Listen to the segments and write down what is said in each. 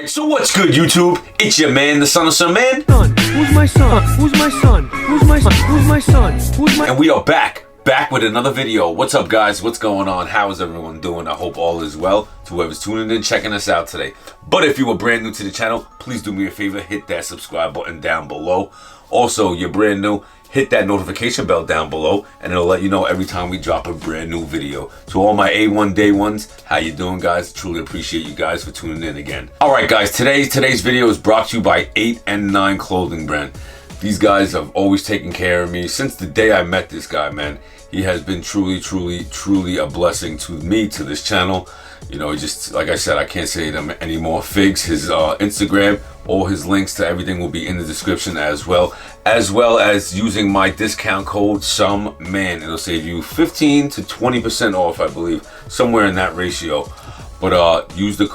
So what's good, YouTube? It's your man, the son of some man. Who's my son? Who's my son? Who's my son? Who's my son? Who's my... And we are back with another video. What's up, guys? What's going on? How is everyone doing? I hope all is well to whoever's tuning in, checking us out today. But if you are brand new to the channel, please do me a favor, hit that subscribe button down below. Also, you're brand new, hit that notification bell down below, and it'll let you know every time we drop a brand new video. To all my A1 day ones, how you doing, guys? Truly appreciate you guys for tuning in again. All right, guys, today's video is brought to you by 8&9 clothing brand. These guys have always taken care of me since the day I met this guy, man. He has been truly a blessing to me, to this channel. You know, just like I said, I can't say them anymore. Figs, his Instagram, all his links to everything will be in the description as well as using my discount code SOMEMAN. It'll save you 15 to 20% off, I believe, somewhere in that ratio. But use the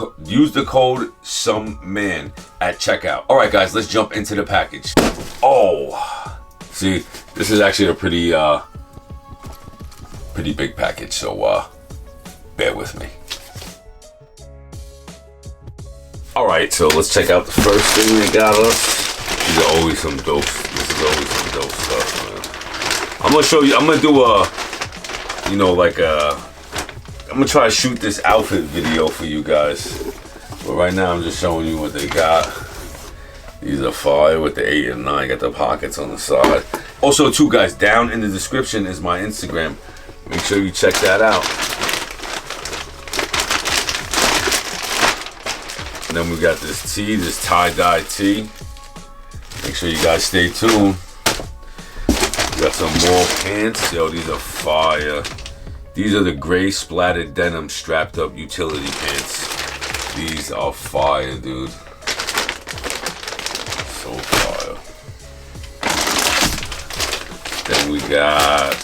code SOMEMAN at checkout. All right, guys, let's jump into the package. Oh, see, this is actually a pretty big package, so bear with me. All right, so let's check out the first thing they got us. These are always some dope. This is always some dope stuff, man. I'm gonna show you. I'm gonna do a, you know, like a. I'm gonna try to shoot this outfit video for you guys, but right now I'm just showing you what they got. These are fire with the 8 and 9. Got the pockets on the side. Also, too, guys, down in the description is my Instagram. Make sure you check that out. And then we got this tee, this tie-dye tee. Make sure you guys stay tuned. We got some more pants. Yo, these are fire. These are the gray splattered denim strapped up utility pants. These are fire, dude. So fire. Then we got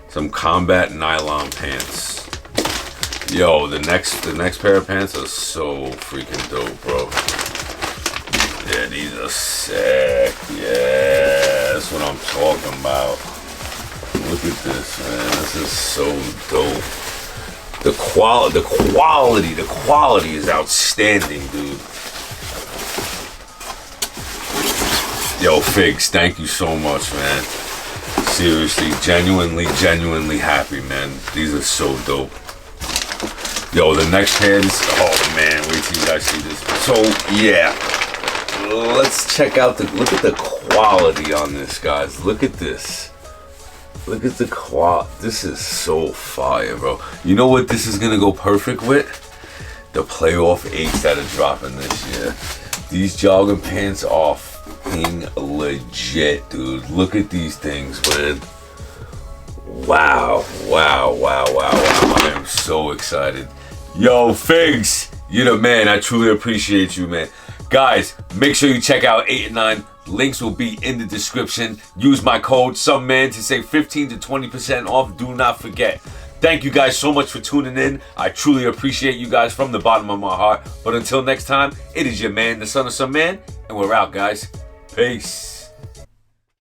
some combat nylon pants. Yo, the next pair of pants are so freaking dope, bro. Yeah, these are sick. Yeah, that's what I'm talking about. Look at this, man. This is so dope. The quality is outstanding, dude. Yo, Figs, thank you so much, man. Seriously, genuinely happy, man. These are so dope. Yo, the next pants, oh man, wait till you guys see this. So yeah, let's check out look at the quality on this, guys. Look at this. Look at the quality. This is so fire, bro. You know what this is gonna go perfect with? The playoff 8s that are dropping this year. These jogging pants are fucking legit, dude. Look at these things, man. Wow. I am so excited. Yo, Figs, you're the man. I truly appreciate you, man. Guys, make sure you check out 8 and 9. Links will be in the description. Use my code SOMEMAN to save 15 to 20% off. Do not forget. Thank you guys so much for tuning in. I truly appreciate you guys from the bottom of my heart. But until next time, it is your man, the son of some man, and we're out, guys. Peace.